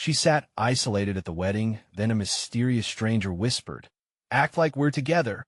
She sat isolated at the wedding, then a mysterious stranger whispered, "Act like we're together."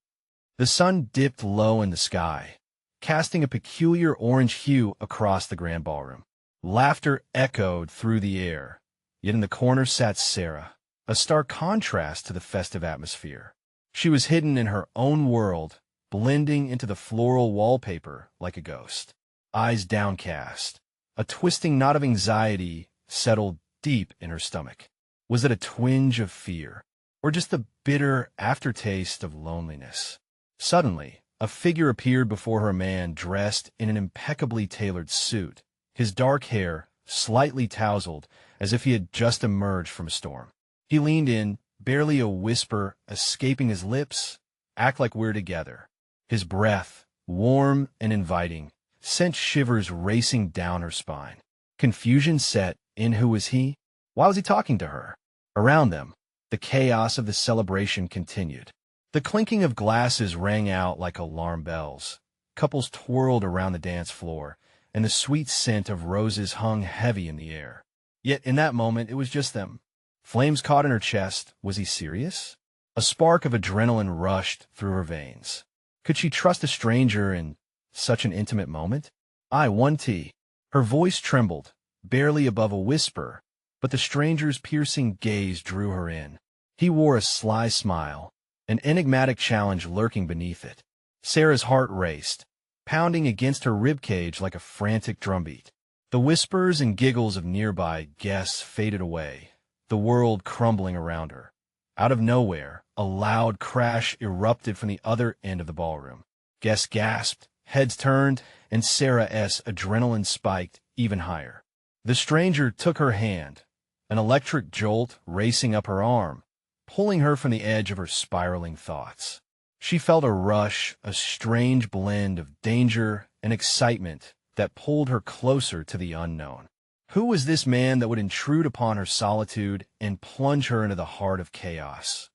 The sun dipped low in the sky, casting a peculiar orange hue across the grand ballroom. Laughter echoed through the air, yet in the corner sat Sarah, a stark contrast to the festive atmosphere. She was hidden in her own world, blending into the floral wallpaper like a ghost. Eyes downcast, a twisting knot of anxiety settled deep in her stomach. Was it a twinge of fear, or just the bitter aftertaste of loneliness? Suddenly, a figure appeared before her, a man dressed in an impeccably tailored suit, his dark hair slightly tousled as if he had just emerged from a storm. He leaned in, barely a whisper escaping his lips, "Act like we're together." His breath, warm and inviting, sent shivers racing down her spine. Confusion set in. Who was he? Why was he talking to her? Around them, the chaos of the celebration continued. The clinking of glasses rang out like alarm bells. Couples twirled around the dance floor, and the sweet scent of roses hung heavy in the air. Yet in that moment, it was just them. Flames caught in her chest. Was he serious? A spark of adrenaline rushed through her veins. Could she trust a stranger in such an intimate moment? "I want tea." Her voice trembled, barely above a whisper, but the stranger's piercing gaze drew her in. He wore a sly smile, an enigmatic challenge lurking beneath it. Sarah's heart raced, pounding against her ribcage like a frantic drumbeat. The whispers and giggles of nearby guests faded away, the world crumbling around her. Out of nowhere, a loud crash erupted from the other end of the ballroom. Guests gasped, heads turned, and Sarah's adrenaline spiked even higher. The stranger took her hand, an electric jolt racing up her arm, pulling her from the edge of her spiraling thoughts. She felt a rush, a strange blend of danger and excitement that pulled her closer to the unknown. Who was this man that would intrude upon her solitude and plunge her into the heart of chaos?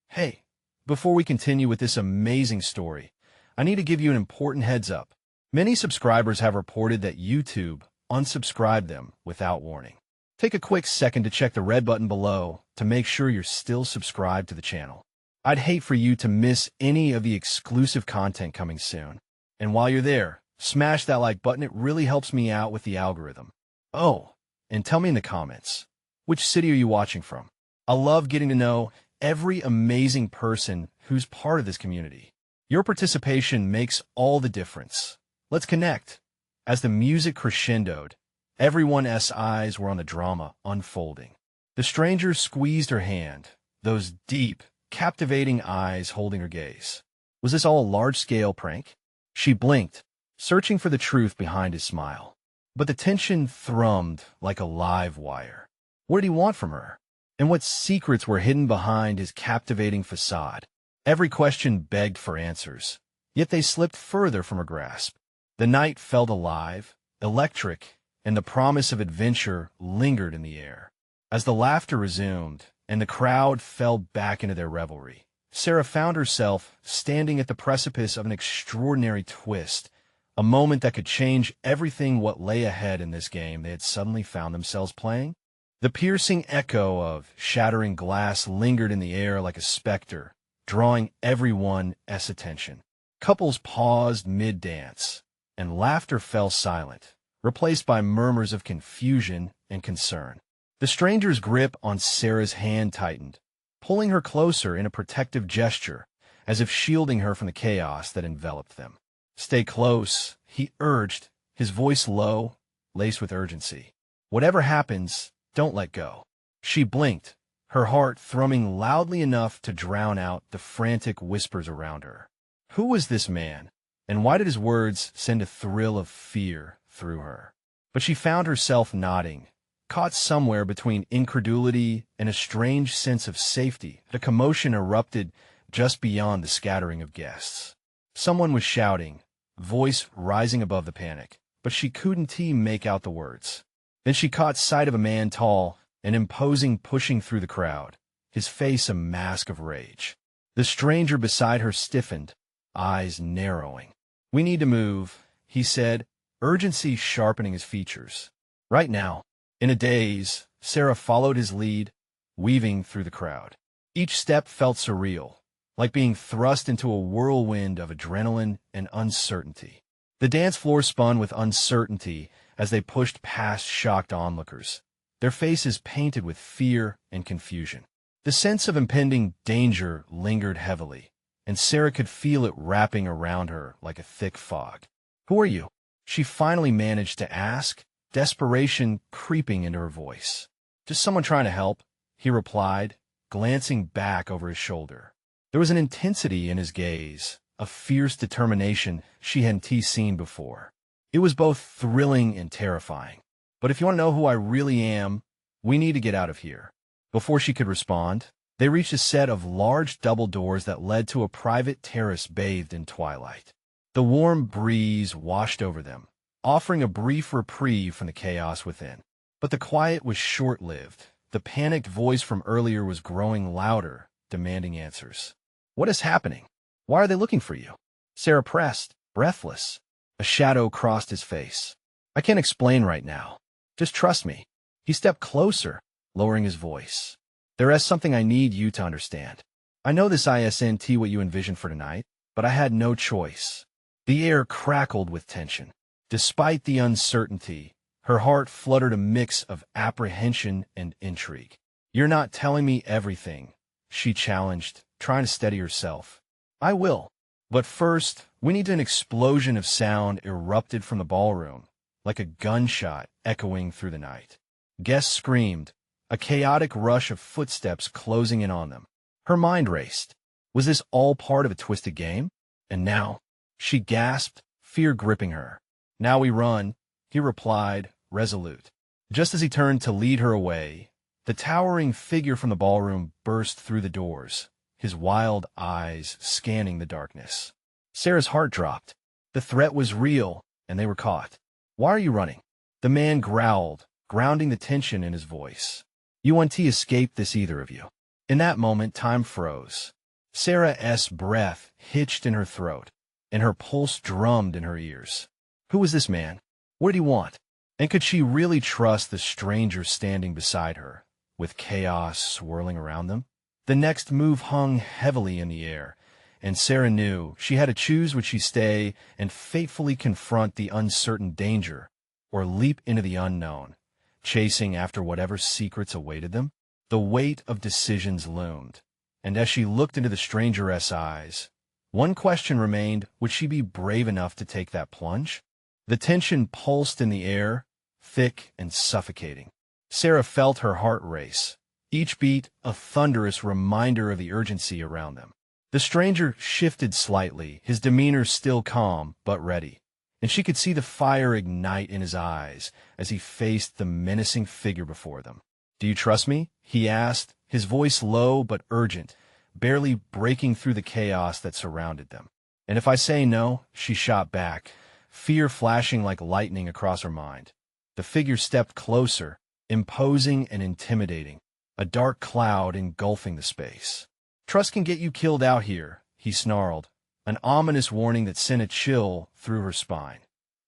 Hey, before we continue with this amazing story, I need to give you an important heads up. Many subscribers have reported that YouTube unsubscribed them without warning. Take a quick second to check the red button below to make sure you're still subscribed to the channel. I'd hate for you to miss any of the exclusive content coming soon. And while you're there, smash that like button. It really helps me out with the algorithm. Oh, and tell me in the comments, which city are you watching from? I love getting to know every amazing person who's part of this community. Your participation makes all the difference. Let's connect. As the music crescendoed, everyone's eyes were on the drama unfolding. The stranger squeezed her hand, those deep, captivating eyes holding her gaze. Was this all a large-scale prank? She blinked, searching for the truth behind his smile. But the tension thrummed like a live wire. What did he want from her? And what secrets were hidden behind his captivating facade? Every question begged for answers, yet they slipped further from her grasp. The night felt alive, electric, and the promise of adventure lingered in the air. As the laughter resumed and the crowd fell back into their revelry, Sarah found herself standing at the precipice of an extraordinary twist, a moment that could change everything. What lay ahead in this game they had suddenly found themselves playing? The piercing echo of shattering glass lingered in the air like a specter, drawing everyone's attention. Couples paused mid-dance, and laughter fell silent, replaced by murmurs of confusion and concern. The stranger's grip on Sarah's hand tightened, pulling her closer in a protective gesture, as if shielding her from the chaos that enveloped them. "Stay close," he urged, his voice low, laced with urgency. "Whatever happens, don't let go." She blinked, her heart thrumming loudly enough to drown out the frantic whispers around her. Who was this man, and why did his words send a thrill of fear through her? But she found herself nodding, caught somewhere between incredulity and a strange sense of safety. The commotion erupted just beyond the scattering of guests. Someone was shouting, voice rising above the panic, but she couldn't make out the words. Then she caught sight of a man tall and imposing pushing through the crowd, his face a mask of rage. The stranger beside her stiffened, eyes narrowing. "We need to move," he said, urgency sharpening his features. "Right now." In a daze, Sarah followed his lead, weaving through the crowd. Each step felt surreal, like being thrust into a whirlwind of adrenaline and uncertainty. The dance floor spun with uncertainty as they pushed past shocked onlookers, their faces painted with fear and confusion. The sense of impending danger lingered heavily, and Sarah could feel it wrapping around her like a thick fog. "Who are you?" she finally managed to ask, desperation creeping into her voice. "Just someone trying to help," he replied, glancing back over his shoulder. There was an intensity in his gaze, a fierce determination she hadn't seen before. It was both thrilling and terrifying. "But if you want to know who I really am, we need to get out of here." Before she could respond, they reached a set of large double doors that led to a private terrace bathed in twilight. The warm breeze washed over them, offering a brief reprieve from the chaos within. But the quiet was short-lived. The panicked voice from earlier was growing louder, demanding answers. "What is happening? Why are they looking for you?" Sarah pressed, breathless. A shadow crossed his face. "I can't explain right now. Just trust me." He stepped closer, lowering his voice. "There is something I need you to understand. I know this isn't what you envisioned for tonight, but I had no choice." The air crackled with tension. Despite the uncertainty, her heart fluttered a mix of apprehension and intrigue. "You're not telling me everything," she challenged, trying to steady herself. "I will. But first, we need." An explosion of sound erupted from the ballroom, like a gunshot echoing through the night. Guests screamed, a chaotic rush of footsteps closing in on them. Her mind raced. Was this all part of a twisted game? And now, she gasped, fear gripping her. "Now we run," he replied, resolute. Just as he turned to lead her away, the towering figure from the ballroom burst through the doors, his wild eyes scanning the darkness. Sarah's heart dropped. The threat was real, and they were caught. "Why are you running?" The man growled, grounding the tension in his voice. "You want to escape this, either of you?" In that moment, time froze. Sarah's breath hitched in her throat, and her pulse drummed in her ears. Who was this man? What did he want? And could she really trust the stranger standing beside her, with chaos swirling around them? The next move hung heavily in the air, and Sarah knew she had to choose: would she stay and faithfully confront the uncertain danger, or leap into the unknown, chasing after whatever secrets awaited them? The weight of decisions loomed, and as she looked into the stranger's eyes, one question remained: would she be brave enough to take that plunge? The tension pulsed in the air, thick and suffocating. Sarah felt her heart race, each beat a thunderous reminder of the urgency around them. The stranger shifted slightly, his demeanor still calm but ready, and she could see the fire ignite in his eyes as he faced the menacing figure before them. "Do you trust me?" he asked, his voice low but urgent, barely breaking through the chaos that surrounded them. "And if I say no?" she shot back, fear flashing like lightning across her mind. The figure stepped closer, imposing and intimidating, a dark cloud engulfing the space. "Trust can get you killed out here," he snarled, an ominous warning that sent a chill through her spine.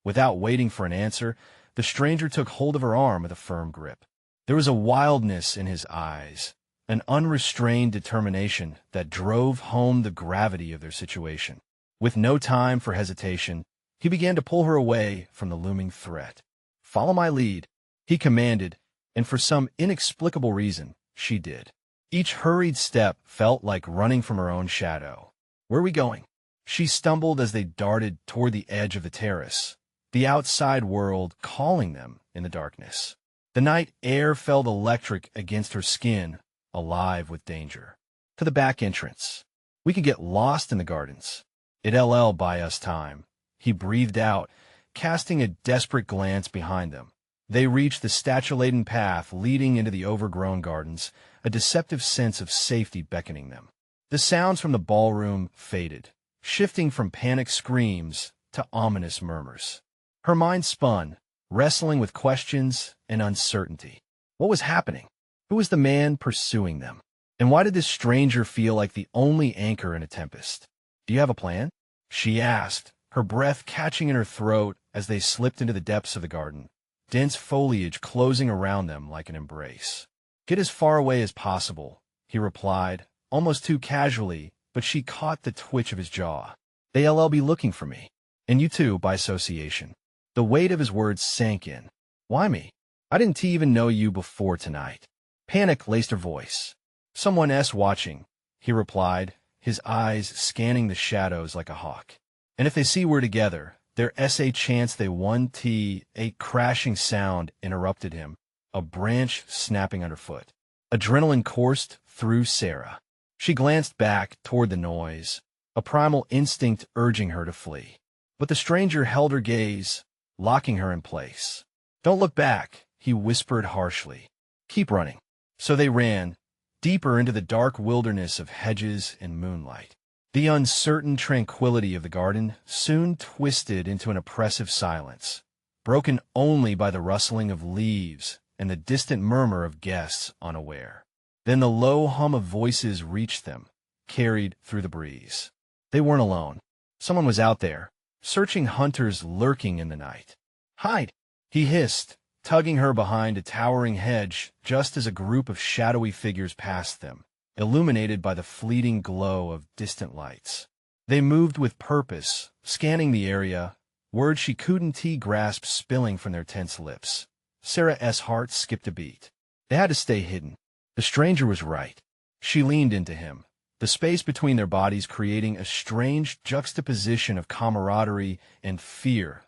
Without waiting for an answer, the stranger took hold of her arm with a firm grip. There was a wildness in his eyes, an unrestrained determination that drove home the gravity of their situation. With no time for hesitation, he began to pull her away from the looming threat. "Follow my lead," he commanded, and for some inexplicable reason, she did. Each hurried step felt like running from her own shadow. "Where are we going?" She stumbled as they darted toward the edge of the terrace, the outside world calling them in the darkness. The night air felt electric against her skin, alive with danger. "To the back entrance. We could get lost in the gardens. It'll buy us time," he breathed out, casting a desperate glance behind them. They reached the statue-laden path leading into the overgrown gardens, a deceptive sense of safety beckoning them. The sounds from the ballroom faded, shifting from panicked screams to ominous murmurs. Her mind spun, wrestling with questions and uncertainty. What was happening? Who was the man pursuing them? And why did this stranger feel like the only anchor in a tempest? "Do you have a plan?" she asked, her breath catching in her throat as they slipped into the depths of the garden. dense foliage closing around them like an embrace. "Get as far away as possible," he replied, almost too casually, but she caught the twitch of his jaw. "They'll be looking for me. And you too, by association." The weight of his words sank in. "Why me? I didn't even know you before tonight." Panic laced her voice. "Someone else watching," he replied, his eyes scanning the shadows like a hawk. "And if they see we're together, there's a chance they won." A crashing sound interrupted him, a branch snapping underfoot. Adrenaline coursed through Sarah. She glanced back toward the noise, a primal instinct urging her to flee. But the stranger held her gaze, locking her in place. "Don't look back," he whispered harshly. "Keep running." So they ran, deeper into the dark wilderness of hedges and moonlight. The uncertain tranquility of the garden soon twisted into an oppressive silence, broken only by the rustling of leaves and the distant murmur of guests unaware. Then the low hum of voices reached them, carried through the breeze. They weren't alone. Someone was out there, searching, hunters lurking in the night. "Hide!" he hissed, tugging her behind a towering hedge just as a group of shadowy figures passed them, illuminated by the fleeting glow of distant lights. They moved with purpose, scanning the area, words she couldn't grasp spilling from their tense lips. Sarah's heart skipped a beat. They had to stay hidden. The stranger was right. She leaned into him, the space between their bodies creating a strange juxtaposition of camaraderie and fear.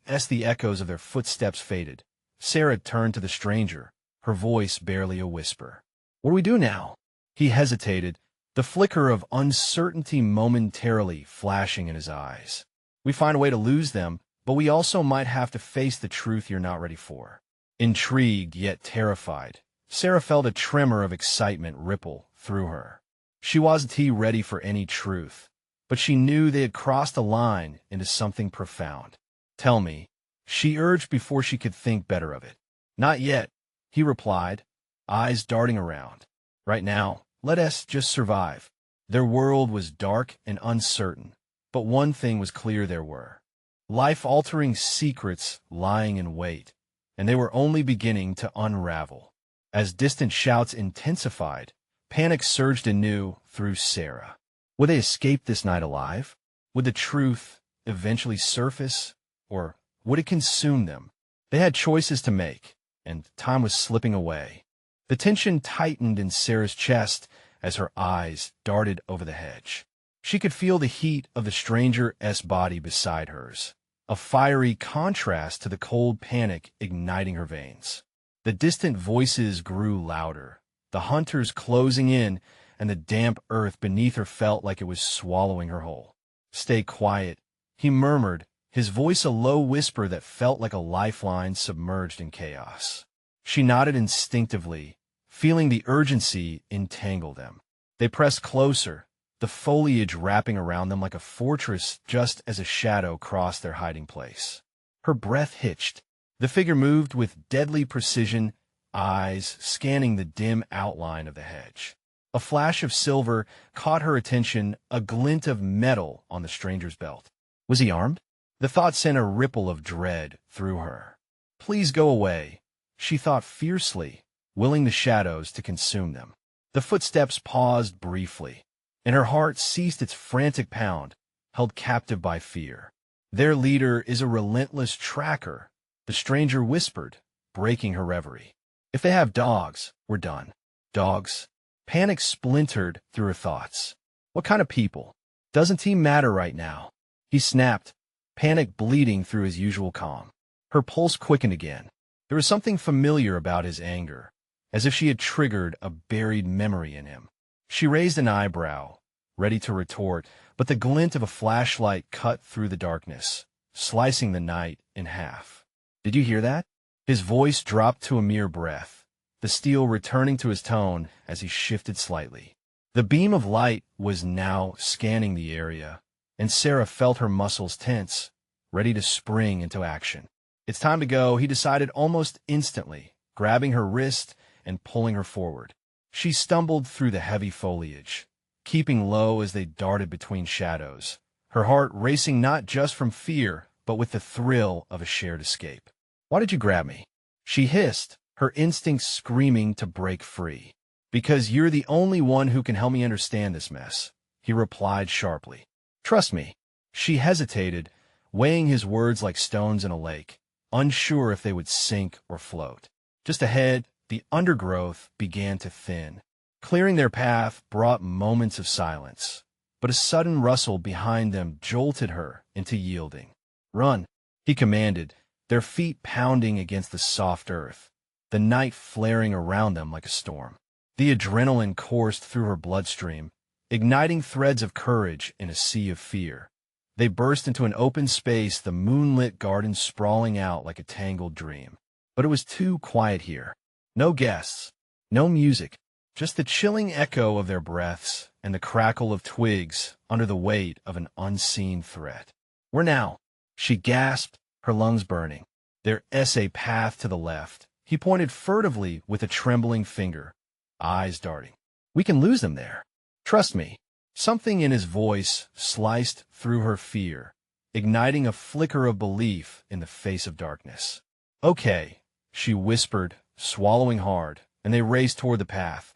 As the echoes of their footsteps faded, Sarah turned to the stranger, her voice barely a whisper. "What do we do now?" He hesitated, the flicker of uncertainty momentarily flashing in his eyes. "We find a way to lose them, but we also might have to face the truth you're not ready for." Intrigued yet terrified, Sarah felt a tremor of excitement ripple through her. She wasn't ready for any truth, but she knew they had crossed a line into something profound. "Tell me," she urged before she could think better of it. "Not yet," he replied, eyes darting around. "Right now, let us just survive." Their world was dark and uncertain, but one thing was clear: there were life-altering secrets lying in wait, and they were only beginning to unravel. As distant shouts intensified, panic surged anew through Sarah. Would they escape this night alive? Would the truth eventually surface, or would it consume them? They had choices to make, and time was slipping away. The tension tightened in Sarah's chest as her eyes darted over the hedge. She could feel the heat of the stranger's body beside hers, a fiery contrast to the cold panic igniting her veins. The distant voices grew louder, the hunters closing in, and the damp earth beneath her felt like it was swallowing her whole. "Stay quiet," he murmured, his voice a low whisper that felt like a lifeline submerged in chaos. She nodded instinctively, feeling the urgency entangle them. They pressed closer, the foliage wrapping around them like a fortress just as a shadow crossed their hiding place. Her breath hitched. The figure moved with deadly precision, eyes scanning the dim outline of the hedge. A flash of silver caught her attention, a glint of metal on the stranger's belt. Was he armed? The thought sent a ripple of dread through her. "Please go away," she thought fiercely, willing the shadows to consume them. The footsteps paused briefly, and her heart ceased its frantic pound, held captive by fear. "Their leader is a relentless tracker," the stranger whispered, breaking her reverie. "If they have dogs, we're done." Dogs? Panic splintered through her thoughts. What kind of people? "Doesn't he matter right now?" he snapped, panic bleeding through his usual calm. Her pulse quickened again. There was something familiar about his anger, as if she had triggered a buried memory in him. She raised an eyebrow, ready to retort, but the glint of a flashlight cut through the darkness, slicing the night in half. "Did you hear that?" His voice dropped to a mere breath, the steel returning to his tone as he shifted slightly. The beam of light was now scanning the area, and Sarah felt her muscles tense, ready to spring into action. "It's time to go," he decided almost instantly, grabbing her wrist and pulling her forward. She stumbled through the heavy foliage, keeping low as they darted between shadows, her heart racing not just from fear, but with the thrill of a shared escape. Why did you grab me? She hissed, her instincts screaming to break free. Because you're the only one who can help me understand this mess, he replied sharply. Trust me. She hesitated, weighing his words like stones in a lake, unsure if they would sink or float. Just ahead, the undergrowth began to thin. Clearing their path brought moments of silence, but a sudden rustle behind them jolted her into yielding. Run, he commanded, their feet pounding against the soft earth, the night flaring around them like a storm. The adrenaline coursed through her bloodstream, igniting threads of courage in a sea of fear. They burst into an open space, the moonlit garden sprawling out like a tangled dream. But it was too quiet here. No guests, no music, just the chilling echo of their breaths and the crackle of twigs under the weight of an unseen threat. Where now? She gasped, her lungs burning. There's a path to the left. He pointed furtively with a trembling finger, eyes darting. We can lose them there. Trust me. Something in his voice sliced through her fear, igniting a flicker of belief in the face of darkness. Okay, she whispered, swallowing hard, and they raced toward the path.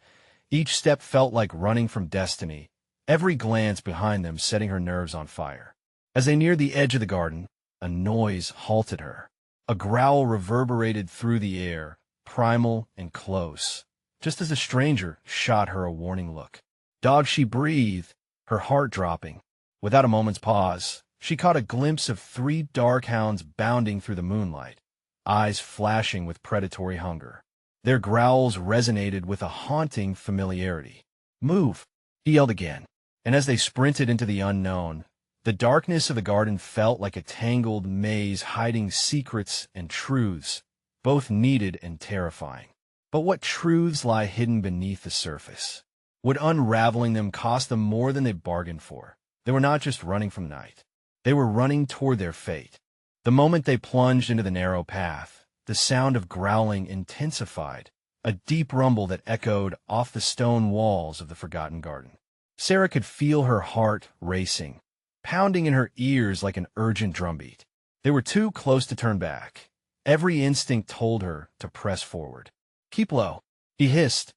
Each step felt like running from destiny, every glance behind them setting her nerves on fire. As they neared the edge of the garden, a noise halted her. A growl reverberated through the air, primal and close, just as a stranger shot her a warning look. Dog, she breathed, her heart dropping. Without a moment's pause, she caught a glimpse of 3 dark hounds bounding through the moonlight, eyes flashing with predatory hunger. Their growls resonated with a haunting familiarity. Move, he yelled again, and as they sprinted into the unknown, the darkness of the garden felt like a tangled maze hiding secrets and truths, both needed and terrifying. But what truths lie hidden beneath the surface? Would unraveling them cost them more than they bargained for? They were not just running from night. They were running toward their fate. The moment they plunged into the narrow path, the sound of growling intensified, a deep rumble that echoed off the stone walls of the forgotten garden. Sarah could feel her heart racing, pounding in her ears like an urgent drumbeat. They were too close to turn back. Every instinct told her to press forward. Keep low, he hissed,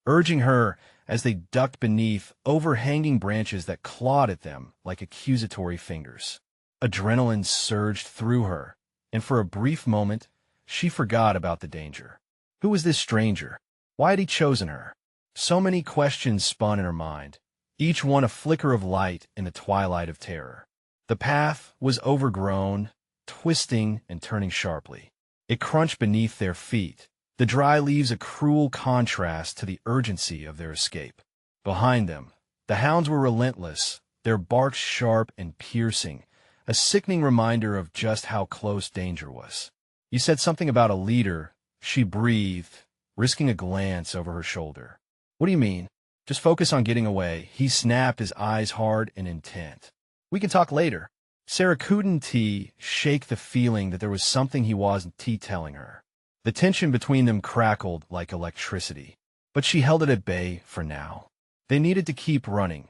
urging her as they ducked beneath overhanging branches that clawed at them like accusatory fingers. Adrenaline surged through her, and for a brief moment, she forgot about the danger. Who was this stranger? Why had he chosen her? So many questions spun in her mind, each one a flicker of light in the twilight of terror. The path was overgrown, twisting and turning sharply. It crunched beneath their feet, the dry leaves a cruel contrast to the urgency of their escape. Behind them, the hounds were relentless, their barks sharp and piercing, a sickening reminder of just how close danger was. You said something about a leader, she breathed, risking a glance over her shoulder. What do you mean? Just focus on getting away, he snapped, his eyes hard and intent. We can talk later. Sarah couldn't shake the feeling that there was something he wasn't telling her. The tension between them crackled like electricity, but she held it at bay for now. They needed to keep running.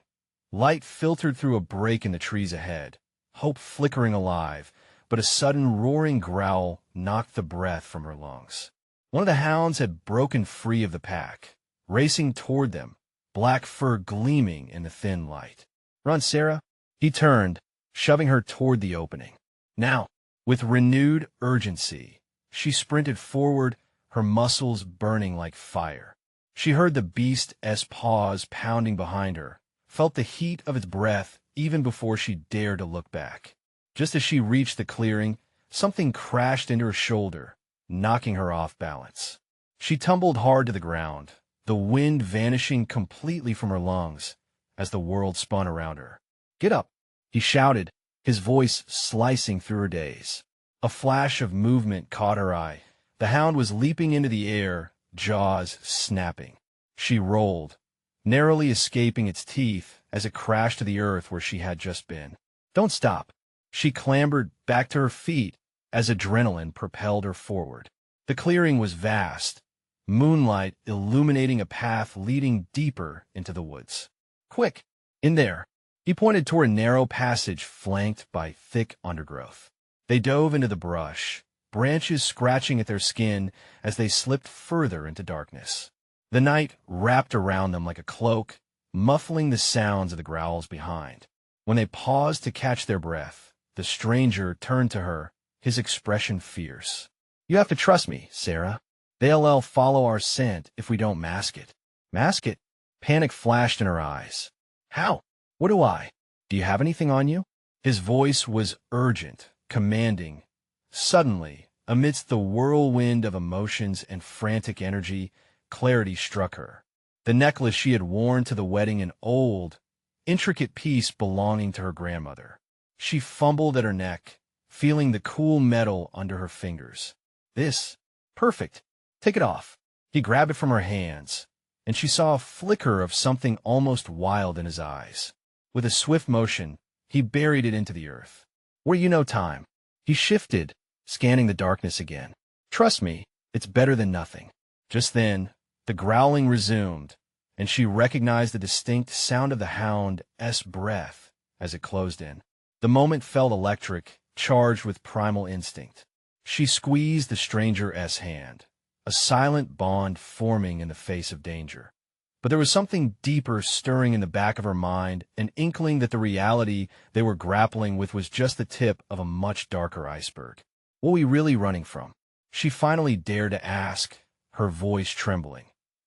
Light filtered through a break in the trees ahead, hope flickering alive, but a sudden roaring growl knocked the breath from her lungs. One of the hounds had broken free of the pack, racing toward them, black fur gleaming in the thin light. Run, Sarah. He turned, shoving her toward the opening. Now, with renewed urgency, she sprinted forward, her muscles burning like fire. She heard the beast's paws pounding behind her, felt the heat of its breath even before she dared to look back. Just as she reached the clearing, something crashed into her shoulder, knocking her off balance. She tumbled hard to the ground, the wind vanishing completely from her lungs as the world spun around her. Get up, he shouted, his voice slicing through her daze. A flash of movement caught her eye. The hound was leaping into the air, jaws snapping. She rolled, narrowly escaping its teeth as it crashed to the earth where she had just been. Don't stop. She clambered back to her feet as adrenaline propelled her forward. The clearing was vast, moonlight illuminating a path leading deeper into the woods. Quick, in there. He pointed toward a narrow passage flanked by thick undergrowth. They dove into the brush, branches scratching at their skin as they slipped further into darkness. The night wrapped around them like a cloak, muffling the sounds of the growls behind. When they paused to catch their breath, the stranger turned to her, his expression fierce. "You have to trust me, Sarah. They'll follow our scent if we don't mask it." "Mask it?" Panic flashed in her eyes. "How? What do I? Do you have anything on you?" His voice was urgent, commanding. Suddenly, amidst the whirlwind of emotions and frantic energy, clarity struck her. The necklace she had worn to the wedding, an old, intricate piece belonging to her grandmother. She fumbled at her neck, feeling the cool metal under her fingers. "This? Perfect. Take it off." He grabbed it from her hands, and she saw a flicker of something almost wild in his eyes. With a swift motion, he buried it into the earth. "Were you no time?" He shifted, scanning the darkness again. "Trust me, it's better than nothing." Just then, the growling resumed, and she recognized the distinct sound of the hound's breath as it closed in. The moment felt electric, charged with primal instinct. She squeezed the stranger's hand, a silent bond forming in the face of danger. But there was something deeper stirring in the back of her mind, an inkling that the reality they were grappling with was just the tip of a much darker iceberg. What were we really running from? She finally dared to ask, her voice trembling.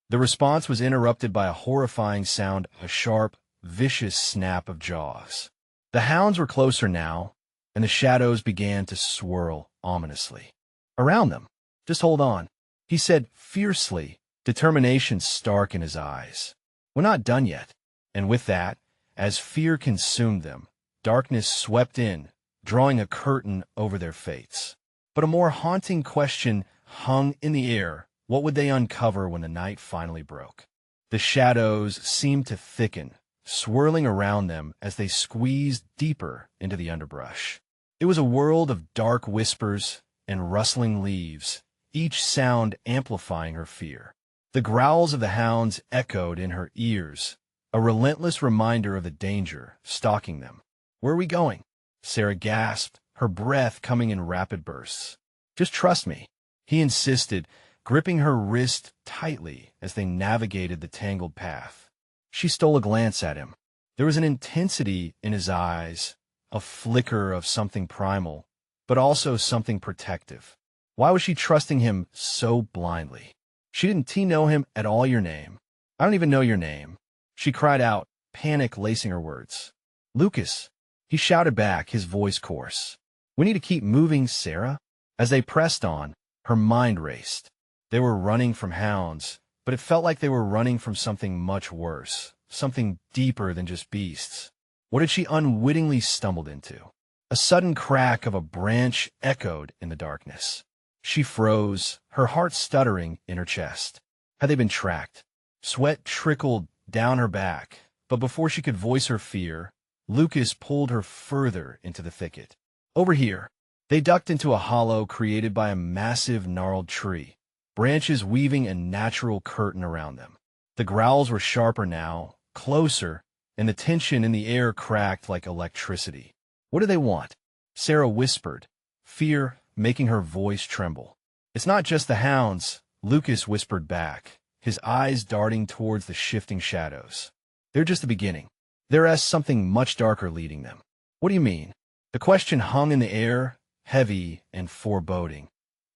The response was interrupted by a horrifying sound, a sharp, vicious snap of jaws. The hounds were closer now, and the shadows began to swirl ominously around them. "Just hold on," he said fiercely, determination stark in his eyes. "We're not done yet." And with that, as fear consumed them, darkness swept in, drawing a curtain over their fates. But a more haunting question hung in the air. What would they uncover when the night finally broke? The shadows seemed to thicken, swirling around them as they squeezed deeper into the underbrush. It was a world of dark whispers and rustling leaves, each sound amplifying her fear. The growls of the hounds echoed in her ears, a relentless reminder of the danger stalking them. "Where are we going?" Sarah gasped, her breath coming in rapid bursts. "Just trust me," he insisted, gripping her wrist tightly as they navigated the tangled path. She stole a glance at him. There was an intensity in his eyes, a flicker of something primal, but also something protective. Why was she trusting him so blindly? "She didn't know him at all. Your name?" "I don't even know your name," she cried out, panic lacing her words. "Lucas," he shouted back, his voice coarse. "We need to keep moving, Sarah." As they pressed on, her mind raced. They were running from hounds, but it felt like they were running from something much worse, something deeper than just beasts. What had she unwittingly stumbled into? A sudden crack of a branch echoed in the darkness. She froze, her heart stuttering in her chest. Had they been tracked? Sweat trickled down her back, but before she could voice her fear, Lucas pulled her further into the thicket. "Over here." They ducked into a hollow created by a massive gnarled tree, branches weaving a natural curtain around them. The growls were sharper now, closer, and the tension in the air cracked like electricity. "What do they want?" Sarah whispered, fear making her voice tremble. "It's not just the hounds," Lucas whispered back, his eyes darting towards the shifting shadows. "They're just the beginning. There's something much darker leading them." "What do you mean?" The question hung in the air, heavy and foreboding,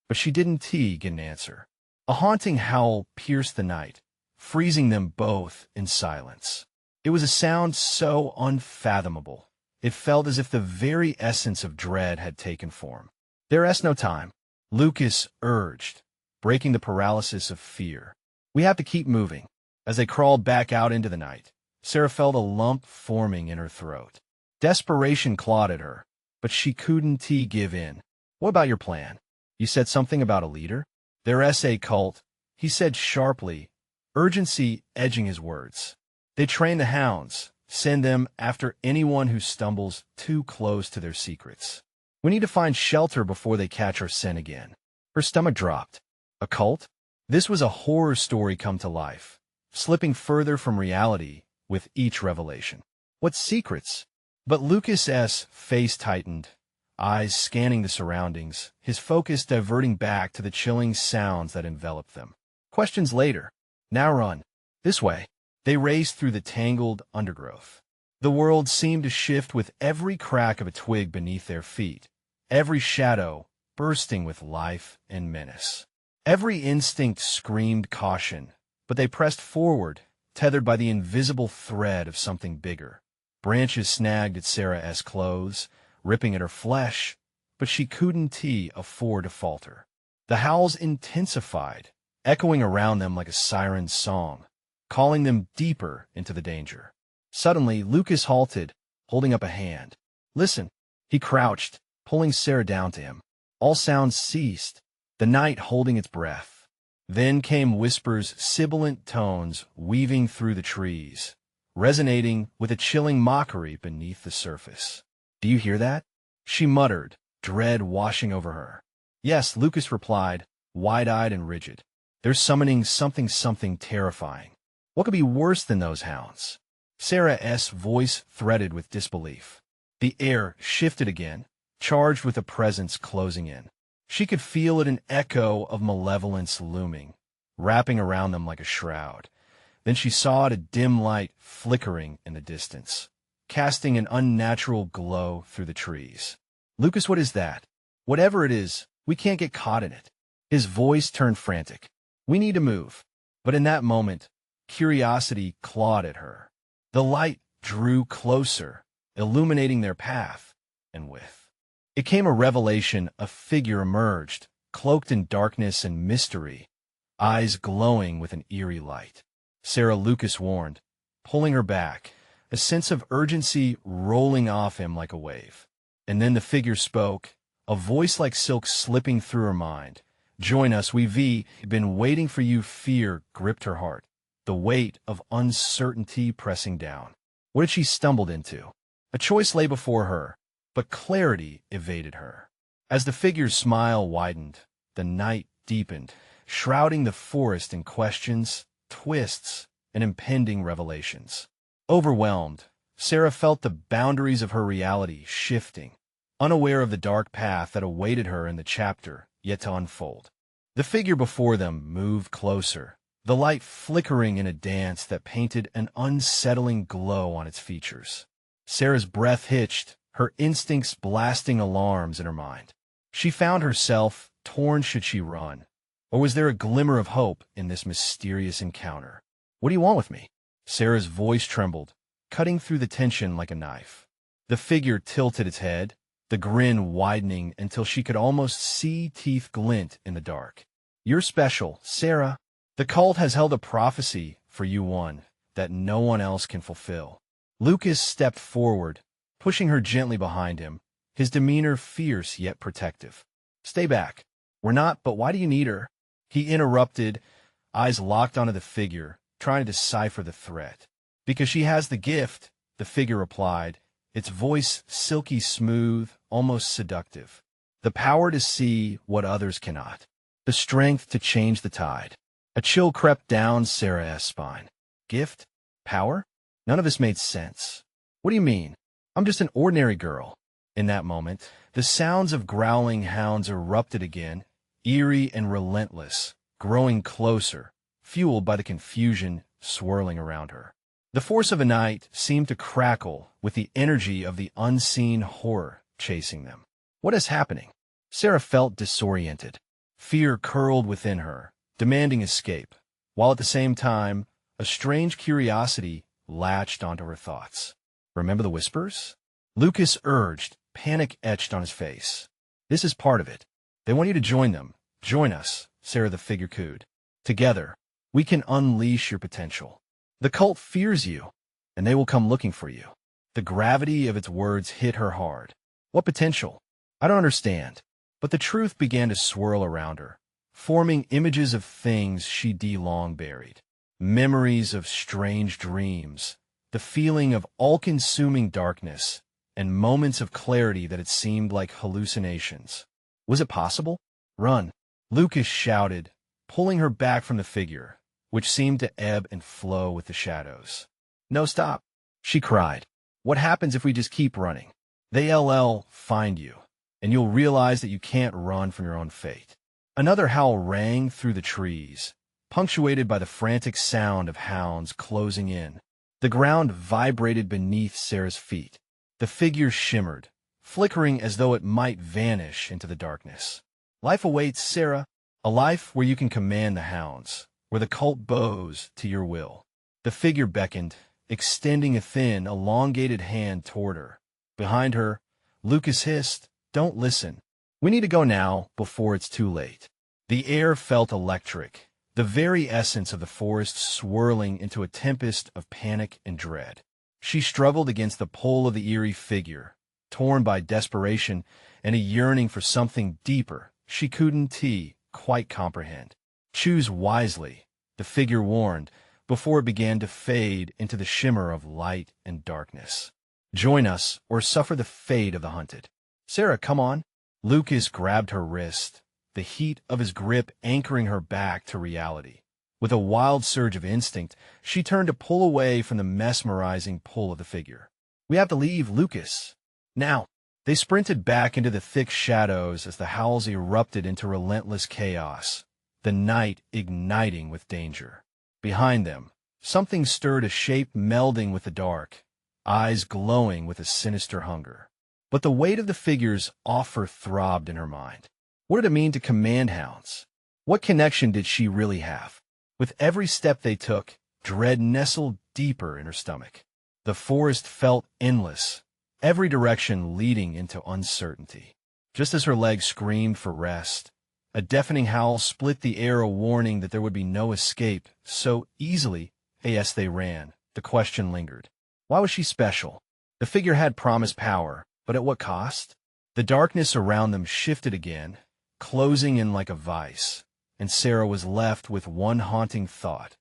but she didn't get an answer. A haunting howl pierced the night, freezing them both in silence. It was a sound so unfathomable, it felt as if the very essence of dread had taken form. "There's no time," Lucas urged, breaking the paralysis of fear. "We have to keep moving." As they crawled back out into the night, Sarah felt a lump forming in her throat. Desperation clawed at her, but she couldn't give in. "What about your plan? You said something about a leader?" "There's a cult," he said sharply, urgency edging his words. "They train the hounds, send them after anyone who stumbles too close to their secrets. We need to find shelter before they catch our scent again." Her stomach dropped. A cult? This was a horror story come to life, slipping further from reality with each revelation. What secrets? But Lucas's face tightened, eyes scanning the surroundings, his focus diverting back to the chilling sounds that enveloped them. Questions later. Now run. This way. They raced through the tangled undergrowth. The world seemed to shift with every crack of a twig beneath their feet, every shadow bursting with life and menace. Every instinct screamed caution, but they pressed forward, tethered by the invisible thread of something bigger. Branches snagged at Sarah's clothes, ripping at her flesh, but she couldn't afford to falter. The howls intensified, echoing around them like a siren's song, calling them deeper into the danger. Suddenly, Lucas halted, holding up a hand. "Listen." He crouched, pulling Sarah down to him. All sounds ceased, the night holding its breath. Then came whispers, sibilant tones weaving through the trees, resonating with a chilling mockery beneath the surface. "Do you hear that?" she muttered, dread washing over her. "Yes," Lucas replied, wide-eyed and rigid. "They're summoning something terrifying. What could be worse than those hounds?" Sarah's voice threaded with disbelief. The air shifted again, charged with a presence closing in. She could feel it, an echo of malevolence looming, wrapping around them like a shroud. Then she saw it, a dim light flickering in the distance, casting an unnatural glow through the trees. "Lucas, what is that?" "Whatever it is, we can't get caught in it." His voice turned frantic. "We need to move." But in that moment, curiosity clawed at her. The light drew closer, illuminating their path, and with it came a revelation. A figure emerged, cloaked in darkness and mystery, eyes glowing with an eerie light. "Sarah," Lucas warned, pulling her back, a sense of urgency rolling off him like a wave. And then the figure spoke, a voice like silk slipping through her mind. "Join us, we've been waiting for you." Fear gripped her heart, the weight of uncertainty pressing down. What had she stumbled into? A choice lay before her, but clarity evaded her. As the figure's smile widened, the night deepened, shrouding the forest in questions, twists, and impending revelations. Overwhelmed, Sarah felt the boundaries of her reality shifting, unaware of the dark path that awaited her in the chapter yet to unfold. The figure before them moved closer, the light flickering in a dance that painted an unsettling glow on its features. Sarah's breath hitched, her instincts blasting alarms in her mind. She found herself torn. Should she run? Or was there a glimmer of hope in this mysterious encounter? "What do you want with me?" Sarah's voice trembled, cutting through the tension like a knife. The figure tilted its head, the grin widening until she could almost see teeth glint in the dark. "You're special, Sarah. The cult has held a prophecy for you, one that no one else can fulfill." Lucas stepped forward, pushing her gently behind him, his demeanor fierce yet protective. "Stay back." "We're not, but why do you need her?" He interrupted, eyes locked onto the figure, trying to decipher the threat. "Because she has the gift," the figure replied, its voice silky smooth, almost seductive. "The power to see what others cannot. The strength to change the tide." A chill crept down Sarah's spine. Gift? Power? None of this made sense. "What do you mean? I'm just an ordinary girl." In that moment, the sounds of growling hounds erupted again, eerie and relentless, growing closer, fueled by the confusion swirling around her. The force of a night seemed to crackle with the energy of the unseen horror chasing them. "What is happening?" Sarah felt disoriented. Fear curled within her, demanding escape, while at the same time, a strange curiosity latched onto her thoughts. "Remember the whispers?" Lucas urged, panic etched on his face. "This is part of it. They want you to join them. Join us," Sarah the figure cooed. "Together, we can unleash your potential. The cult fears you, and they will come looking for you." The gravity of its words hit her hard. "What potential? I don't understand." But the truth began to swirl around her, forming images of things she'd long buried. Memories of strange dreams, the feeling of all-consuming darkness, and moments of clarity that had seemed like hallucinations. Was it possible? "Run!" Lucas shouted, pulling her back from the figure, which seemed to ebb and flow with the shadows. "No, stop!" she cried. "What happens if we just keep running?" "They'll find you." and you'll realize that you can't run from your own fate. Another howl rang through the trees, punctuated by the frantic sound of hounds closing in. The ground vibrated beneath Sarah's feet. The figure shimmered, flickering as though it might vanish into the darkness. Life awaits, Sarah, a life where you can command the hounds, where the cult bows to your will. The figure beckoned, extending a thin, elongated hand toward her. Behind her, Lucas hissed, "Don't listen. We need to go now, before it's too late." The air felt electric, the very essence of the forest swirling into a tempest of panic and dread. She struggled against the pull of the eerie figure, torn by desperation and a yearning for something deeper she couldn't quite comprehend. "Choose wisely," the figure warned, before it began to fade into the shimmer of light and darkness. "Join us, or suffer the fate of the hunted." "Sarah, come on." Lucas grabbed her wrist, the heat of his grip anchoring her back to reality. With a wild surge of instinct, she turned to pull away from the mesmerizing pull of the figure. "We have to leave, Lucas. Now." They sprinted back into the thick shadows as the howls erupted into relentless chaos, the night igniting with danger. Behind them, something stirred, a shape melding with the dark, eyes glowing with a sinister hunger. But the weight of the figure's offer throbbed in her mind. What did it mean to command hounds? What connection did she really have? With every step they took, dread nestled deeper in her stomach. The forest felt endless, every direction leading into uncertainty. Just as her legs screamed for rest, a deafening howl split the air, a warning that there would be no escape so easily as they ran. The question lingered. Why was she special? The figure had promised power, but at what cost? The darkness around them shifted again, closing in like a vice, and Sarah was left with one haunting thought.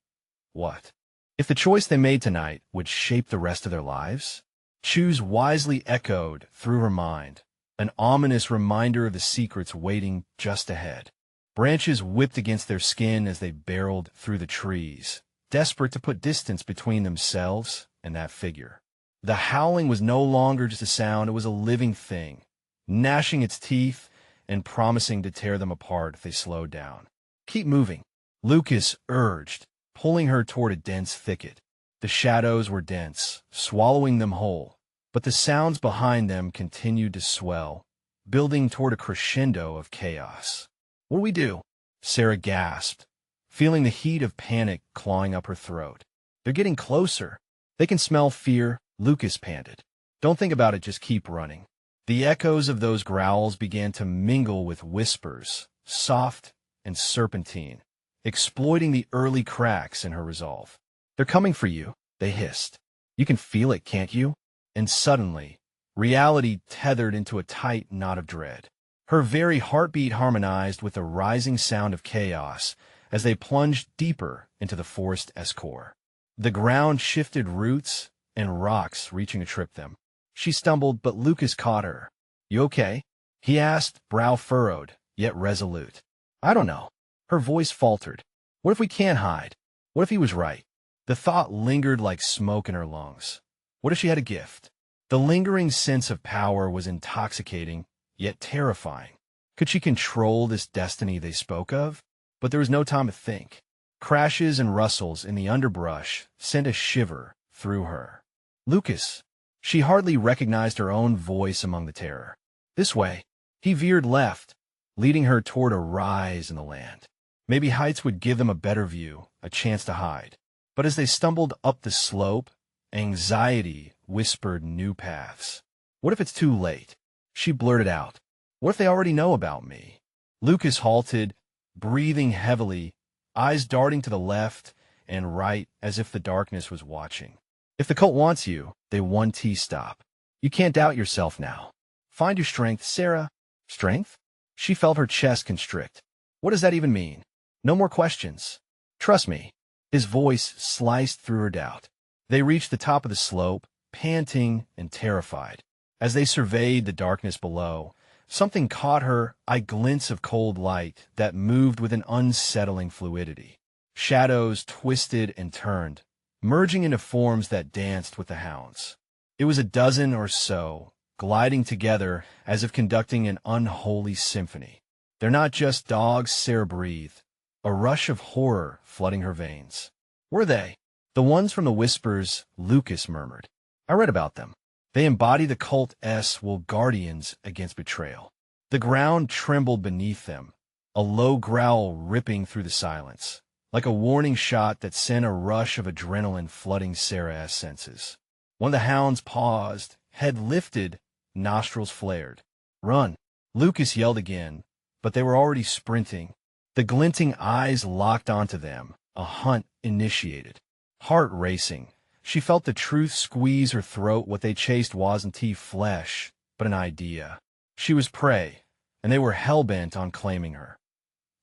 What if the choice they made tonight would shape the rest of their lives? Choose wisely echoed through her mind, an ominous reminder of the secrets waiting just ahead. Branches whipped against their skin as they barreled through the trees, desperate to put distance between themselves and that figure. The howling was no longer just a sound, it was a living thing, gnashing its teeth and promising to tear them apart if they slowed down. "Keep moving," Lucas urged, pulling her toward a dense thicket. The shadows were dense, swallowing them whole, but the sounds behind them continued to swell, building toward a crescendo of chaos. "What do we do?" Sarah gasped, feeling the heat of panic clawing up her throat. "They're getting closer. They can smell fear," Lucas panted. "Don't think about it, just keep running." The echoes of those growls began to mingle with whispers, soft and serpentine, exploiting the early cracks in her resolve. "They're coming for you," they hissed. "You can feel it, can't you?" And suddenly, reality tethered into a tight knot of dread. Her very heartbeat harmonized with the rising sound of chaos as they plunged deeper into the forest's core. The ground shifted, roots and rocks reaching to trip them. She stumbled, but Lucas caught her. "You okay?" he asked, brow furrowed, yet resolute. "I don't know." Her voice faltered. "What if we can't hide? What if he was right?" The thought lingered like smoke in her lungs. What if she had a gift? The lingering sense of power was intoxicating, yet terrifying. Could she control this destiny they spoke of? But there was no time to think. Crashes and rustles in the underbrush sent a shiver through her. "Lucas." She hardly recognized her own voice among the terror. "This way." He veered left, leading her toward a rise in the land. Maybe heights would give them a better view, a chance to hide. But as they stumbled up the slope, anxiety whispered new paths. "What if it's too late?" She blurted out. "What if they already know about me?" Lucas halted, breathing heavily, eyes darting to the left and right as if the darkness was watching. "If the cult wants you, they 1T stop. You can't doubt yourself now. Find your strength, Sarah." "Strength?" She felt her chest constrict. "What does that even mean?" "No more questions. Trust me." His voice sliced through her doubt. They reached the top of the slope, panting and terrified. As they surveyed the darkness below, something caught her eye, glints of cold light that moved with an unsettling fluidity. Shadows twisted and turned, merging into forms that danced with the hounds. It was a dozen or so, gliding together as if conducting an unholy symphony. "They're not just dogs," Sarah breathed, a rush of horror flooding her veins. "Were they?" "The ones from the Whispers," Lucas murmured. "I read about them. They embody the cult's will guardians against betrayal." The ground trembled beneath them, a low growl ripping through the silence, like a warning shot that sent a rush of adrenaline flooding Sarah's senses. One of the hounds paused, head lifted, nostrils flared. "Run!" Lucas yelled again, but they were already sprinting. The glinting eyes locked onto them, a hunt initiated. Heart racing, she felt the truth squeeze her throat. What they chased wasn't flesh, but an idea. She was prey, and they were hell-bent on claiming her.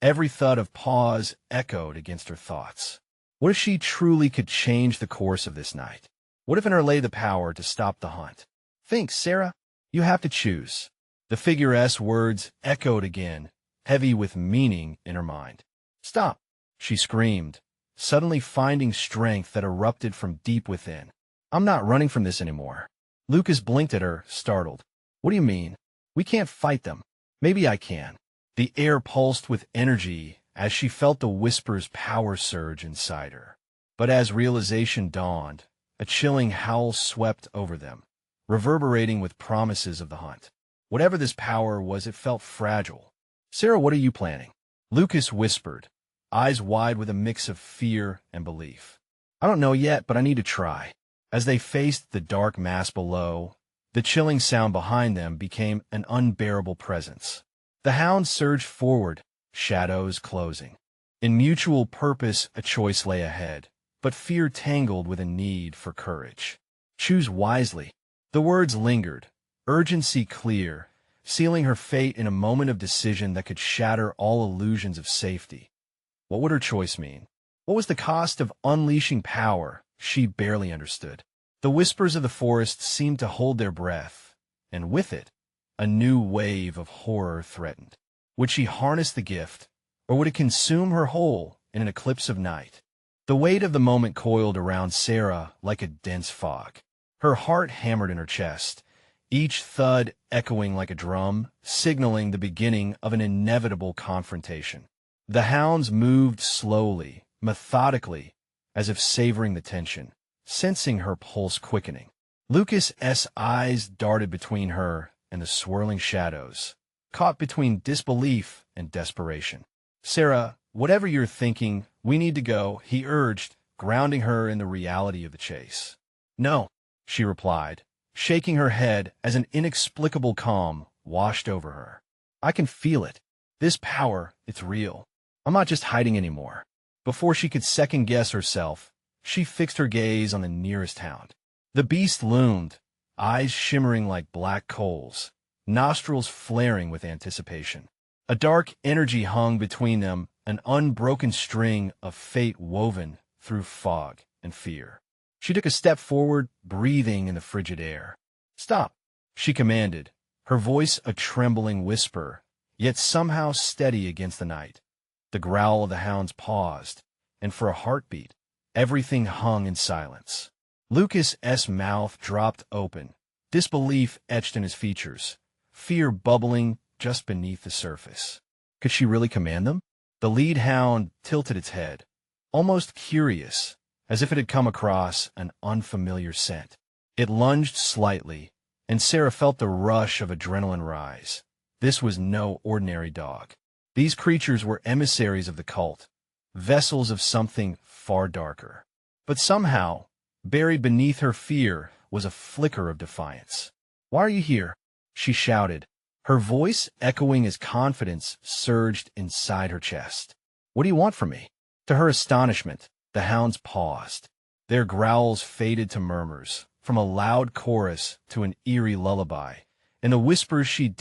Every thud of paws echoed against her thoughts. What if she truly could change the course of this night? What if in her lay the power to stop the hunt? "Think, Sarah. You have to choose." The figure's words echoed again, heavy with meaning in her mind. "Stop!" she screamed, suddenly finding strength that erupted from deep within. "I'm not running from this anymore." Lucas blinked at her, startled. "What do you mean? We can't fight them." "Maybe I can." The air pulsed with energy as she felt the Whisper's power surge inside her. But as realization dawned, a chilling howl swept over them, reverberating with promises of the hunt. Whatever this power was, it felt fragile. "Sarah, what are you planning?" Lucas whispered, eyes wide with a mix of fear and belief. "I don't know yet, but I need to try." As they faced the dark mass below, the chilling sound behind them became an unbearable presence. The hounds surged forward, shadows closing. In mutual purpose, a choice lay ahead, but fear tangled with a need for courage. "Choose wisely." The words lingered, urgency clear, sealing her fate in a moment of decision that could shatter all illusions of safety. What would her choice mean? What was the cost of unleashing power she barely understood? The Whispers of the forest seemed to hold their breath, and with it, a new wave of horror threatened. Would she harness the gift, or would it consume her whole in an eclipse of night? The weight of the moment coiled around Sarah like a dense fog. Her heart hammered in her chest, each thud echoing like a drum, signaling the beginning of an inevitable confrontation. The hounds moved slowly, methodically, as if savoring the tension, sensing her pulse quickening. Lucas's eyes darted between her and the swirling shadows, caught between disbelief and desperation. "Sarah, whatever you're thinking, we need to go," he urged, grounding her in the reality of the chase. "No," she replied, shaking her head as an inexplicable calm washed over her. "I can feel it. This power, it's real. I'm not just hiding anymore." Before she could second-guess herself, she fixed her gaze on the nearest hound. The beast loomed, eyes shimmering like black coals, nostrils flaring with anticipation. A dark energy hung between them, an unbroken string of fate woven through fog and fear. She took a step forward, breathing in the frigid air. "Stop," she commanded, her voice a trembling whisper, yet somehow steady against the night. The growl of the hounds paused, and for a heartbeat, everything hung in silence. Lucas's mouth dropped open, disbelief etched in his features, fear bubbling just beneath the surface. Could she really command them? The lead hound tilted its head, almost curious, as if it had come across an unfamiliar scent. It lunged slightly, and Sarah felt the rush of adrenaline rise. This was no ordinary dog. These creatures were emissaries of the cult, vessels of something far darker. But somehow, buried beneath her fear was a flicker of defiance. "Why are you here?" she shouted, her voice echoing as confidence surged inside her chest. "What do you want from me?" To her astonishment, the hounds paused. Their growls faded to murmurs, from a loud chorus to an eerie lullaby, and the whispers she'd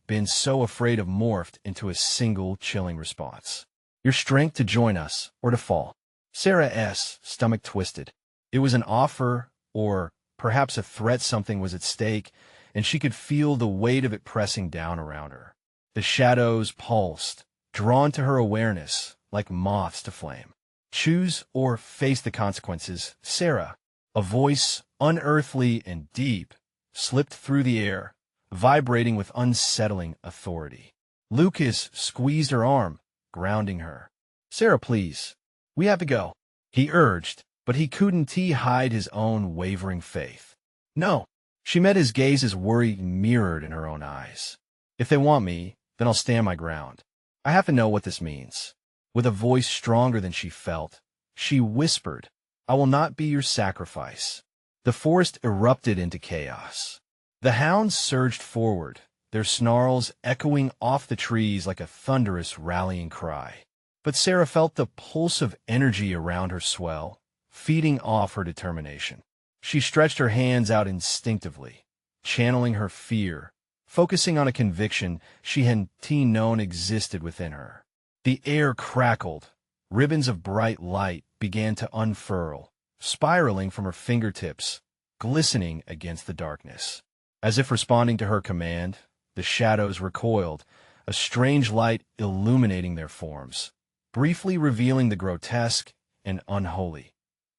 been so afraid of morphed into a single chilling response. "Your strength to join us, or to fall." Sarah's stomach twisted. It was an offer, or perhaps a threat. Something was at stake, and she could feel the weight of it pressing down around her. The shadows pulsed, drawn to her awareness like moths to flame. "Choose or face the consequences, Sarah." A voice, unearthly and deep, slipped through the air, vibrating with unsettling authority. Lucas squeezed her arm, grounding her. "Sarah, please. We have to go," he urged, but he couldn't hide his own wavering faith. "No." She met his gaze as worry mirrored in her own eyes. "If they want me, then I'll stand my ground. I have to know what this means." With a voice stronger than she felt, she whispered, "I will not be your sacrifice." The forest erupted into chaos. The hounds surged forward, their snarls echoing off the trees like a thunderous rallying cry. But Sarah felt the pulse of energy around her swell, feeding off her determination. She stretched her hands out instinctively, channeling her fear, focusing on a conviction she hadn't known existed within her. The air crackled. Ribbons of bright light began to unfurl, spiraling from her fingertips, glistening against the darkness. As if responding to her command, the shadows recoiled, a strange light illuminating their forms, briefly revealing the grotesque and unholy.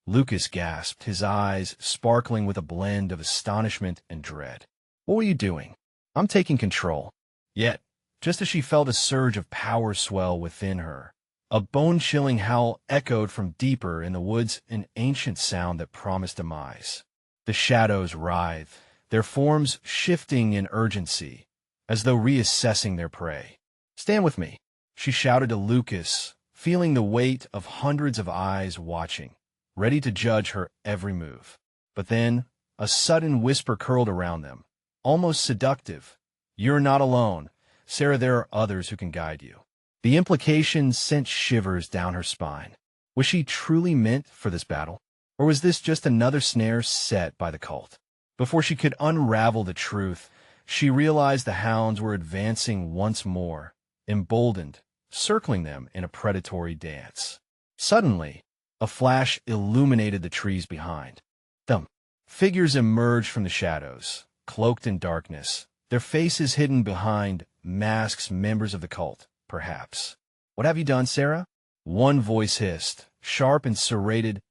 Lucas gasped, his eyes sparkling with a blend of astonishment and dread. "What were you doing?" "I'm taking control." Yet, just as she felt a surge of power swell within her, a bone-chilling howl echoed from deeper in the woods, an ancient sound that promised demise. The shadows writhed, their forms shifting in urgency, as though reassessing their prey. "Stand with me," she shouted to Lucas, feeling the weight of hundreds of eyes watching, ready to judge her every move. But then, a sudden whisper curled around them, almost seductive. "You're not alone. Sarah, there are others who can guide you." The implication sent shivers down her spine. Was she truly meant for this battle? Or was this just another snare set by the cult? Before she could unravel the truth, she realized the hounds were advancing once more, emboldened, circling them in a predatory dance. Suddenly, a flash illuminated the trees behind them. Figures emerged from the shadows, cloaked in darkness, their faces hidden behind masks, members of the cult, perhaps. "What have you done, Sarah?" One voice hissed, sharp and serrated.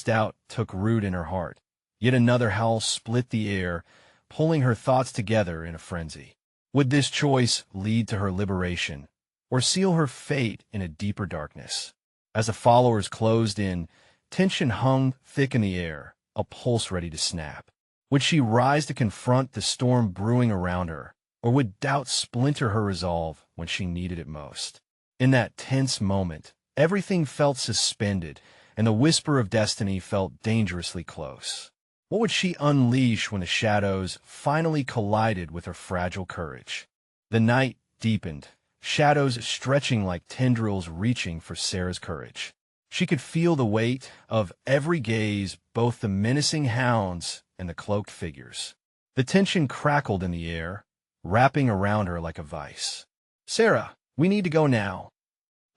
Doubt took root in her heart. Yet another howl split the air, pulling her thoughts together in a frenzy. Would this choice lead to her liberation, or seal her fate in a deeper darkness? As the followers closed in, tension hung thick in the air, a pulse ready to snap. Would she rise to confront the storm brewing around her, or would doubt splinter her resolve when she needed it most? In that tense moment, everything felt suspended, and the whisper of destiny felt dangerously close. What would she unleash when the shadows finally collided with her fragile courage? The night deepened, shadows stretching like tendrils reaching for Sarah's courage. She could feel the weight of every gaze, both the menacing hounds and the cloaked figures. The tension crackled in the air, wrapping around her like a vice. "Sarah, we need to go now,"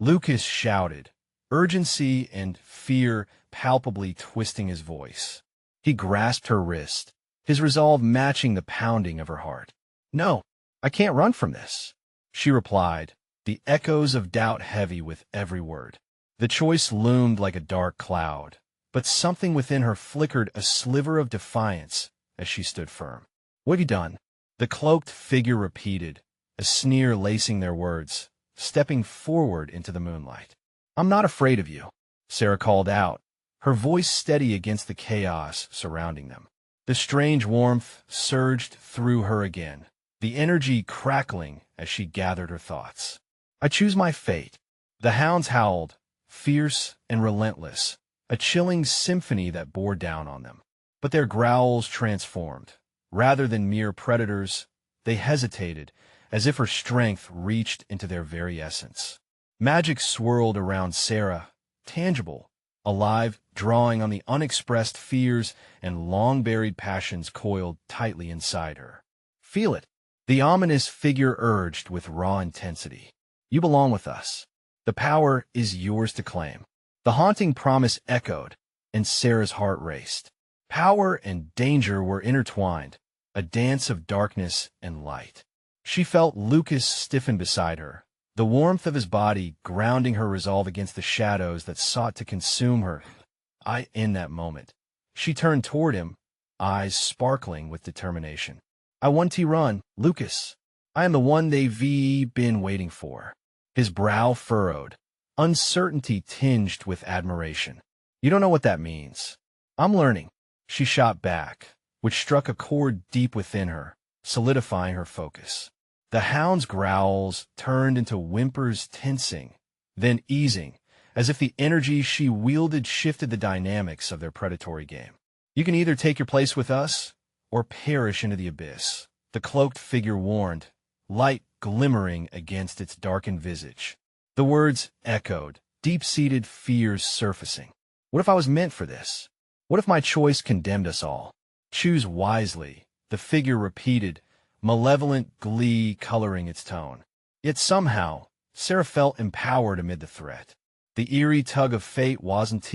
Lucas shouted, urgency and fear palpably twisting his voice. He grasped her wrist, his resolve matching the pounding of her heart. "No, I can't run from this," she replied, the echoes of doubt heavy with every word. The choice loomed like a dark cloud, but something within her flickered a sliver of defiance as she stood firm. "What have you done?" The cloaked figure repeated, a sneer lacing their words, stepping forward into the moonlight. "I'm not afraid of you," Sarah called out, her voice steady against the chaos surrounding them. The strange warmth surged through her again, the energy crackling as she gathered her thoughts. "I choose my fate." The hounds howled, fierce and relentless, a chilling symphony that bore down on them. But their growls transformed. Rather than mere predators, they hesitated, as if her strength reached into their very essence. Magic swirled around Sarah, tangible, alive, drawing on the unexpressed fears and long-buried passions coiled tightly inside her. "Feel it," the ominous figure urged with raw intensity. "You belong with us. The power is yours to claim." The haunting promise echoed, and Sarah's heart raced. Power and danger were intertwined, a dance of darkness and light. She felt Lucas stiffen beside her, the warmth of his body grounding her resolve against the shadows that sought to consume her. In that moment, she turned toward him, eyes sparkling with determination. I want to run, Lucas. I am the one they've been waiting for. His brow furrowed, uncertainty tinged with admiration. You don't know what that means. I'm learning. She shot back, which struck a chord deep within her, solidifying her focus. The hound's growls turned into whimpers, tensing, then easing, as if the energy she wielded shifted the dynamics of their predatory game. You can either take your place with us, or perish into the abyss, the cloaked figure warned, light glimmering against its darkened visage. The words echoed, deep-seated fears surfacing. What if I was meant for this? What if my choice condemned us all? Choose wisely, the figure repeated, malevolent glee coloring its tone. Yet somehow, Sarah felt empowered amid the threat. The eerie tug of fate wasn't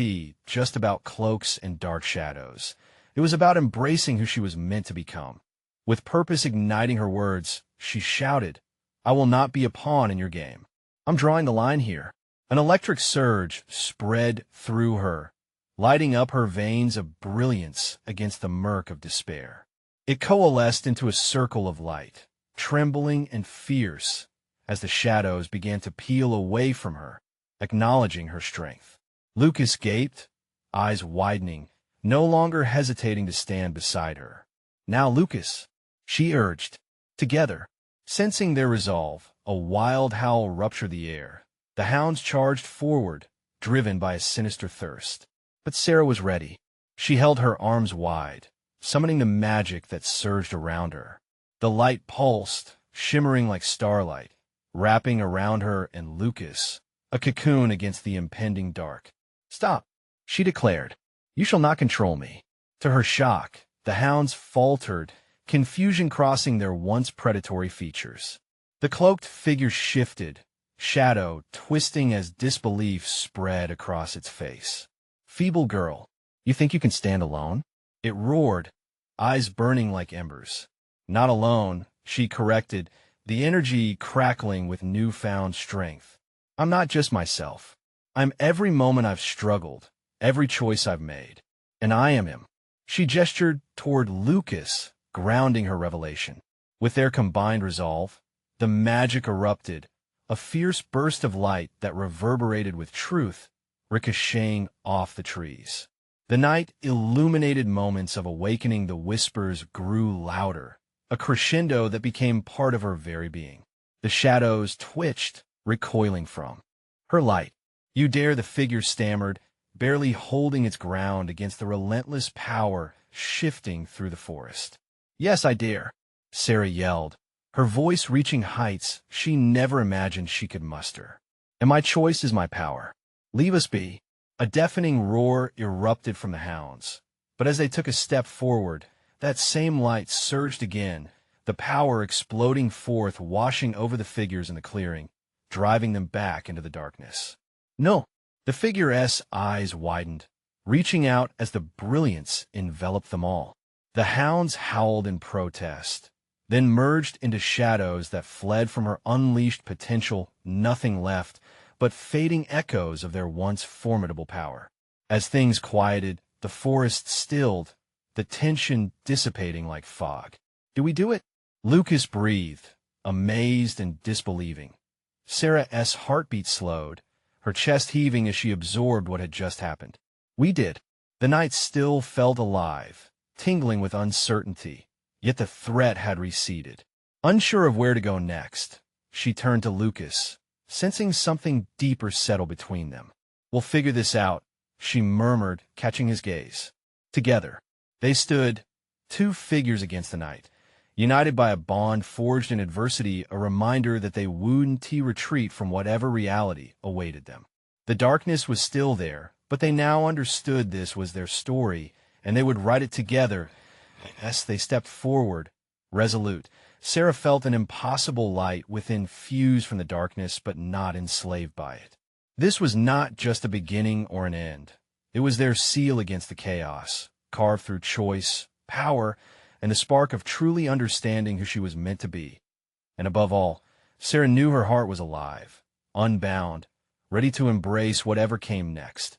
just about cloaks and dark shadows. It was about embracing who she was meant to become. With purpose igniting her words, she shouted, I will not be a pawn in your game. I'm drawing the line here. An electric surge spread through her, lighting up her veins of brilliance against the murk of despair. It coalesced into a circle of light, trembling and fierce, as the shadows began to peel away from her, acknowledging her strength. Lucas gaped, eyes widening, no longer hesitating to stand beside her. Now, Lucas, she urged. Together, sensing their resolve, a wild howl ruptured the air. The hounds charged forward, driven by a sinister thirst. But Sarah was ready. She held her arms wide, summoning the magic that surged around her. The light pulsed, shimmering like starlight, wrapping around her and Lucas, a cocoon against the impending dark. Stop, she declared. You shall not control me. To her shock, the hounds faltered, confusion crossing their once predatory features. The cloaked figure shifted, shadow twisting as disbelief spread across its face. Feeble girl, you think you can stand alone? It roared, eyes burning like embers. Not alone, she corrected, the energy crackling with newfound strength. I'm not just myself. I'm every moment I've struggled, every choice I've made. And I am him. She gestured toward Lucas, grounding her revelation. With their combined resolve, the magic erupted, a fierce burst of light that reverberated with truth, ricocheting off the trees. The night illuminated moments of awakening. The whispers grew louder, a crescendo that became part of her very being. The shadows twitched, recoiling from her light. You dare, the figure stammered, barely holding its ground against the relentless power shifting through the forest. Yes, I dare, Sarah yelled, her voice reaching heights she never imagined she could muster. And my choice is my power. Leave us be. A deafening roar erupted from the hounds. But as they took a step forward, that same light surged again, the power exploding forth, washing over the figures in the clearing, driving them back into the darkness. No, the figure's eyes widened, reaching out as the brilliance enveloped them all. The hounds howled in protest, then merged into shadows that fled from her unleashed potential, nothing left but fading echoes of their once formidable power. As things quieted, the forest stilled, the tension dissipating like fog. Did we do it? Lucas breathed, amazed and disbelieving. Sarah's heartbeat slowed, her chest heaving as she absorbed what had just happened. We did. The night still felt alive, tingling with uncertainty, yet the threat had receded. Unsure of where to go next, she turned to Lucas, sensing something deeper settle between them. We'll figure this out, she murmured, catching his gaze. Together, they stood, two figures against the night, united by a bond forged in adversity, a reminder that they wouldn't retreat from whatever reality awaited them. The darkness was still there, but they now understood this was their story, and they would write it together. As they stepped forward, resolute, Sarah felt an impossible light within fuse from the darkness, but not enslaved by it. This was not just a beginning or an end. It was their seal against the chaos, carved through choice, power, and the spark of truly understanding who she was meant to be. And above all, Sarah knew her heart was alive, unbound, ready to embrace whatever came next.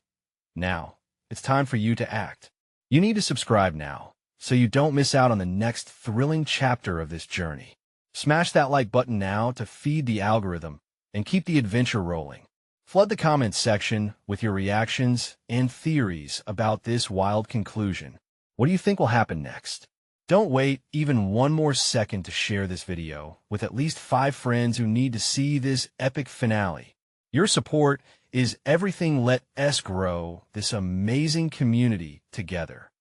Now, it's time for you to act. You need to subscribe now, so you don't miss out on the next thrilling chapter of this journey. Smash that like button now to feed the algorithm and keep the adventure rolling. Flood the comments section with your reactions and theories about this wild conclusion. What do you think will happen next? Don't wait even one more second to share this video with at least 5 friends who need to see this epic finale. Your support is everything. Let us grow this amazing community together.